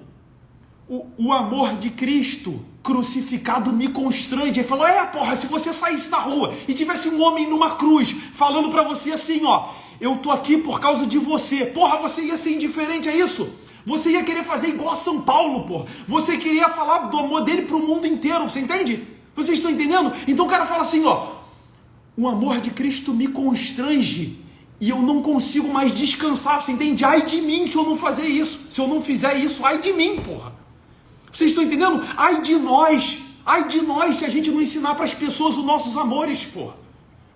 o amor de Cristo crucificado me constrange. Ele falou, porra, se você saísse na rua e tivesse um homem numa cruz falando para você assim, ó, eu tô aqui por causa de você. Porra, você ia ser indiferente a isso? Você ia querer fazer igual a São Paulo, porra. Você queria falar do amor dele pro mundo inteiro, você entende? Vocês estão entendendo? Então o cara fala assim, ó, o amor de Cristo me constrange e eu não consigo mais descansar, você entende? Ai de mim se eu não fazer isso, se eu não fizer isso, ai de mim, porra. Vocês estão entendendo? Ai de nós se a gente não ensinar para as pessoas os nossos amores, porra.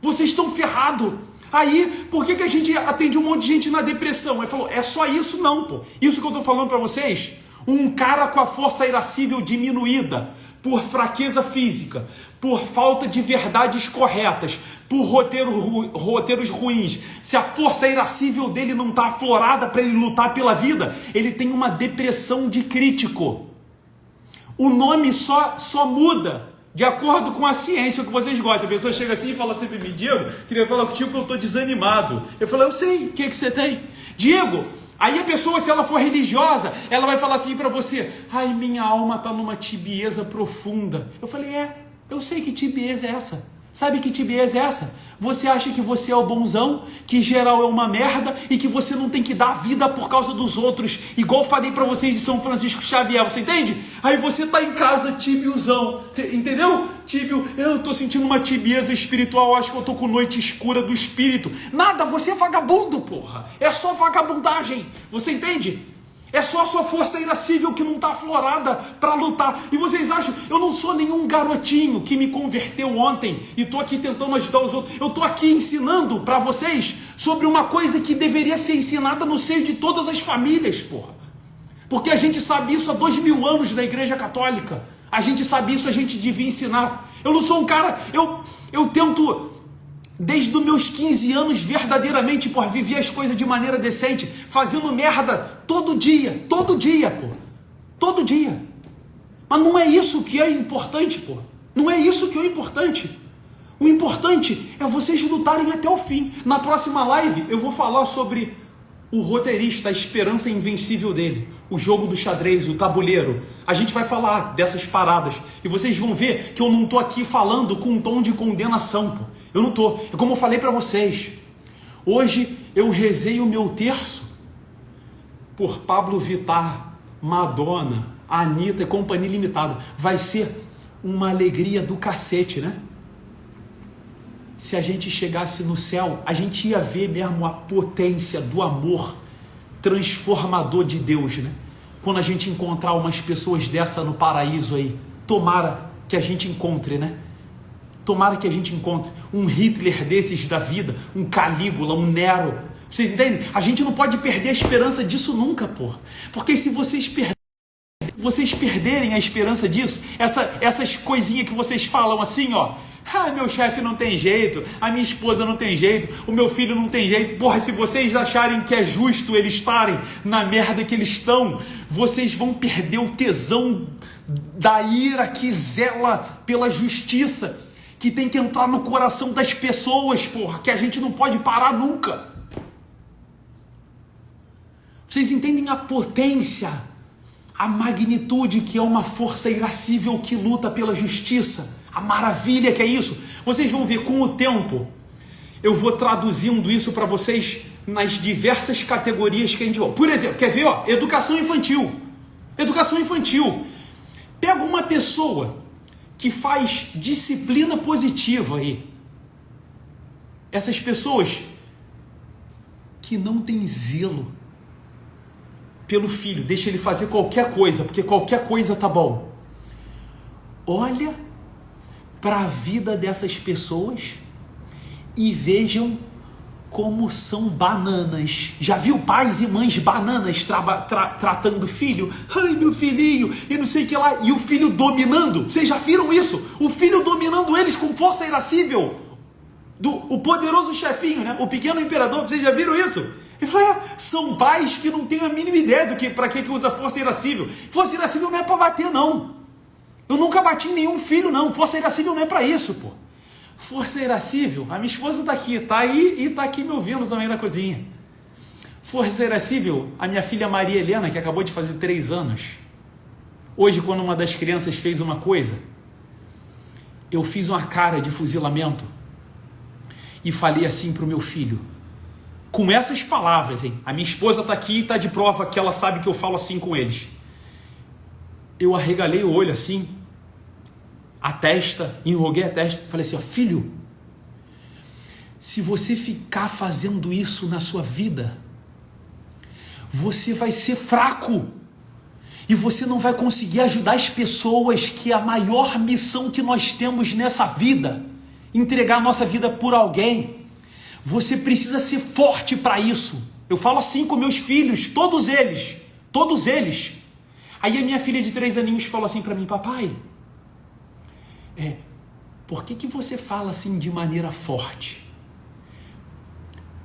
Vocês estão ferrados. Aí, por que a gente atende um monte de gente na depressão? Ele falou, é só isso? Não, pô. Isso que eu estou falando para vocês, um cara com a força irascível diminuída, por fraqueza física, por falta de verdades corretas, por roteiros ruins, se a força irascível dele não está aflorada para ele lutar pela vida, ele tem uma depressão de crítico. O nome só muda de acordo com a ciência, o que vocês gostam. A pessoa chega assim e fala assim para mim, Diego, queria falar contigo que eu estou desanimado. Eu falo, eu sei, o que você tem? Diego, aí a pessoa, se ela for religiosa, ela vai falar assim para você, ai, minha alma está numa tibieza profunda. Eu falei, eu sei que tibieza é essa. Sabe que tibieza é essa? Você acha que você é o bonzão, que geral é uma merda e que você não tem que dar vida por causa dos outros, igual falei para vocês de São Francisco Xavier, você entende? Aí você tá em casa tibiozão, você entendeu? Tíbio, eu tô sentindo uma tibieza espiritual, acho que eu tô com noite escura do espírito. Nada, você é vagabundo, porra. É só vagabundagem, você entende? É só a sua força irascível que não está aflorada para lutar. E vocês acham, eu não sou nenhum garotinho que me converteu ontem e estou aqui tentando ajudar os outros. Eu estou aqui ensinando para vocês sobre uma coisa que deveria ser ensinada no seio de todas as famílias, porra. Porque a gente sabe isso há 2000 anos na Igreja Católica. A gente sabe isso, a gente devia ensinar. Eu não sou um cara, eu tento Desde os meus 15 anos, verdadeiramente, por viver as coisas de maneira decente, fazendo merda todo dia, pô. Todo dia. Mas não é isso que é importante, pô. Não é isso que é o importante. O importante é vocês lutarem até o fim. Na próxima live, eu vou falar sobre o roteirista, a esperança invencível dele. O jogo do xadrez, o tabuleiro. A gente vai falar dessas paradas. E vocês vão ver que eu não tô aqui falando com um tom de condenação, pô. Eu não tô. É como eu falei para vocês. Hoje eu rezei o meu terço por Pablo Vittar, Madonna, Anitta e Companhia Limitada. Vai ser uma alegria do cacete, né? Se a gente chegasse no céu, a gente ia ver mesmo a potência do amor transformador de Deus, né? Quando a gente encontrar umas pessoas dessa no paraíso aí, tomara que a gente encontre, né? Tomara que a gente encontre um Hitler desses da vida, um Calígula, um Nero. Vocês entendem? A gente não pode perder a esperança disso nunca, pô. Porque se vocês perderem a esperança disso, essas coisinhas que vocês falam assim, ó, ah, meu chefe não tem jeito, a minha esposa não tem jeito, o meu filho não tem jeito. Porra, se vocês acharem que é justo eles estarem na merda que eles estão, vocês vão perder o tesão da ira que zela pela justiça, que tem que entrar no coração das pessoas, porra, que a gente não pode parar nunca. Vocês entendem a potência, a magnitude que é uma força irascível que luta pela justiça, a maravilha que é isso? Vocês vão ver com o tempo, eu vou traduzindo isso para vocês nas diversas categorias que a gente vai. Por exemplo, quer ver? Ó, educação infantil. Educação infantil. Pega uma pessoa que faz disciplina positiva aí. Essas pessoas que não têm zelo pelo filho, deixa ele fazer qualquer coisa, porque qualquer coisa tá bom. Olha para a vida dessas pessoas e vejam como são bananas. Já viu pais e mães bananas tratando o filho? Ai, meu filhinho, e não sei o que lá. E o filho dominando. Vocês já viram isso? O filho dominando eles com força irascível. O poderoso chefinho, né? O pequeno imperador. Vocês já viram isso? Ele falou, são pais que não têm a mínima ideia do que para que usa força irascível. Força irascível não é para bater, não. Eu nunca bati em nenhum filho, não. Força irascível não é para isso, pô. Força irascível, a minha esposa tá aqui, tá aí e tá aqui me ouvindo também na cozinha. Força irascível, a minha filha Maria Helena, que acabou de fazer 3 anos. Hoje, quando uma das crianças fez uma coisa, eu fiz uma cara de fuzilamento e falei assim pro meu filho, com essas palavras, hein? A minha esposa tá aqui e tá de prova que ela sabe que eu falo assim com eles. Eu arregalei o olho assim, a testa, enruguei a testa, falei assim, ó, filho, se você ficar fazendo isso na sua vida, você vai ser fraco e você não vai conseguir ajudar as pessoas, que é a maior missão que nós temos nessa vida, entregar a nossa vida por alguém. Você precisa ser forte para isso. Eu falo assim com meus filhos, todos eles. Aí a minha filha de 3 aninhos falou assim para mim, papai, por que você fala assim de maneira forte?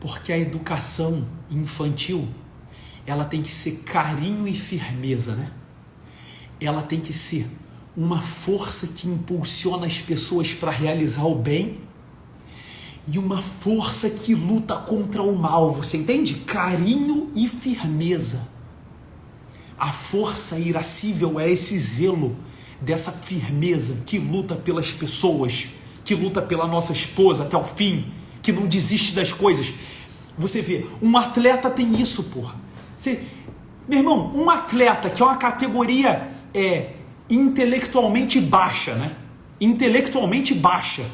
Porque a educação infantil, ela tem que ser carinho e firmeza, né? Ela tem que ser uma força que impulsiona as pessoas para realizar o bem e uma força que luta contra o mal, você entende? Carinho e firmeza. A força irascível é esse zelo, dessa firmeza que luta pelas pessoas, que luta pela nossa esposa até o fim, que não desiste das coisas. Você vê, um atleta tem isso, porra. Meu irmão, um atleta que é uma categoria intelectualmente baixa, né? Intelectualmente baixa.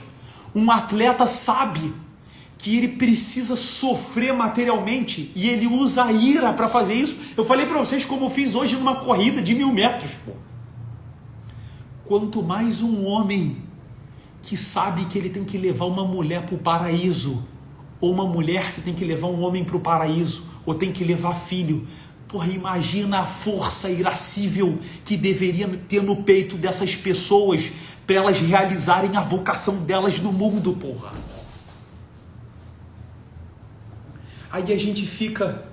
Um atleta sabe que ele precisa sofrer materialmente e ele usa a ira para fazer isso. Eu falei para vocês como eu fiz hoje numa corrida de 1000 metros, pô. Quanto mais um homem que sabe que ele tem que levar uma mulher para o paraíso, ou uma mulher que tem que levar um homem para o paraíso, ou tem que levar filho. Porra, imagina a força irascível que deveria ter no peito dessas pessoas para elas realizarem a vocação delas no mundo, porra. Aí a gente fica,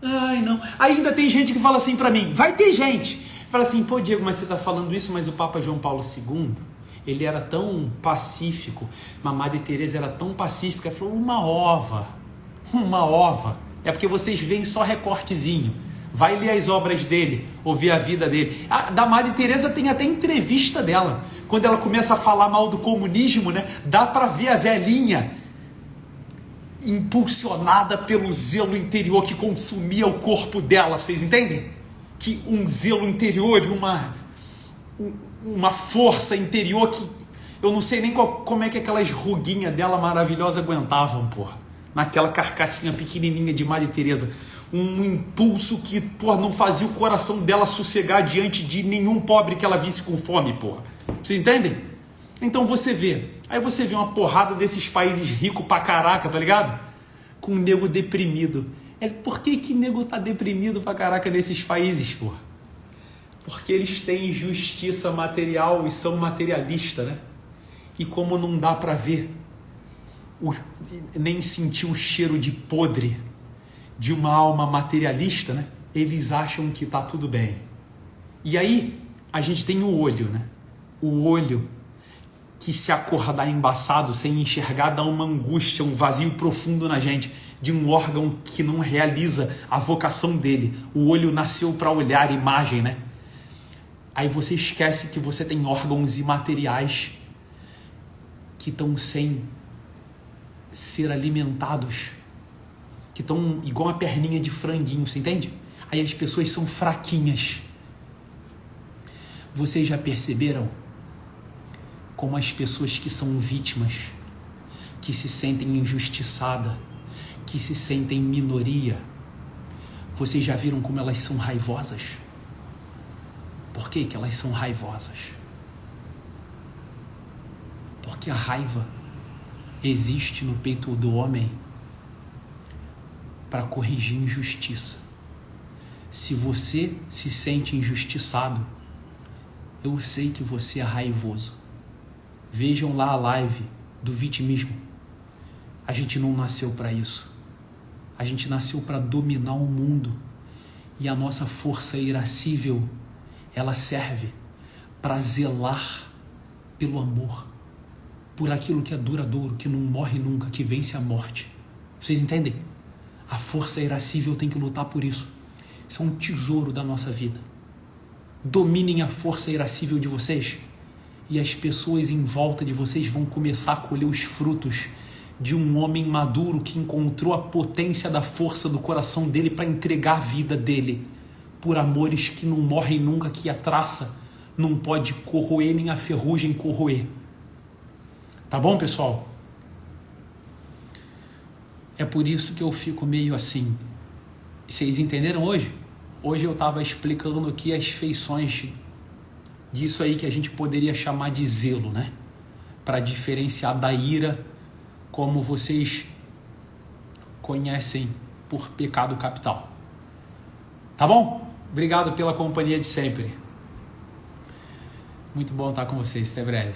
ai não. Aí ainda tem gente que fala assim pra mim, vai ter gente, fala assim, pô Diego, mas você tá falando isso, mas o Papa João Paulo II, ele era tão pacífico, a Madre Teresa era tão pacífica, ela falou, uma ova, é porque vocês veem só recortezinho, vai ler as obras dele, ouvir a vida dele. Da Madre Teresa tem até entrevista dela, quando ela começa a falar mal do comunismo, né? Dá pra ver a velhinha impulsionada pelo zelo interior que consumia o corpo dela, vocês entendem? Que um zelo interior, uma força interior que eu não sei nem como é que aquelas ruguinhas dela maravilhosas aguentavam, porra, naquela carcassinha pequenininha de Madre Teresa, um impulso que, porra, não fazia o coração dela sossegar diante de nenhum pobre que ela visse com fome, porra, vocês entendem? Então aí você vê uma porrada desses países ricos pra caraca, tá ligado? Com um nego deprimido. Por que nego tá deprimido pra caraca nesses países, porra? Porque eles têm justiça material e são materialistas, né? E como não dá pra ver, nem sentir o cheiro de podre de uma alma materialista, né? Eles acham que tá tudo bem. E aí, a gente tem o olho, né? O olho que se acordar embaçado, sem enxergar, dá uma angústia, um vazio profundo na gente, de um órgão que não realiza a vocação dele. O olho nasceu para olhar imagem, né? Aí você esquece que você tem órgãos imateriais que estão sem ser alimentados, que estão igual uma perninha de franguinho, você entende? Aí as pessoas são fraquinhas. Vocês já perceberam como as pessoas que são vítimas, que se sentem injustiçadas, que se sentem minoria, vocês já viram como elas são raivosas? Por que elas são raivosas? Porque a raiva existe no peito do homem para corrigir injustiça. Se você se sente injustiçado, eu sei que você é raivoso. Vejam lá a live do vitimismo. A gente não nasceu para isso. A gente nasceu para dominar o mundo. E a nossa força irascível, ela serve para zelar pelo amor, por aquilo que é duradouro, que não morre nunca, que vence a morte. Vocês entendem? A força irascível tem que lutar por isso. Isso é um tesouro da nossa vida. Dominem a força irascível de vocês, e as pessoas em volta de vocês vão começar a colher os frutos de um homem maduro que encontrou a potência da força do coração dele para entregar a vida dele por amores que não morrem nunca, que a traça não pode corroer, nem a ferrugem corroer. Tá bom, pessoal? É por isso que eu fico meio assim. Vocês entenderam hoje? Hoje eu estava explicando aqui as feições disso aí que a gente poderia chamar de zelo, né? Para diferenciar da ira, como vocês conhecem por pecado capital. Tá bom? Obrigado pela companhia de sempre. Muito bom estar com vocês. Até breve.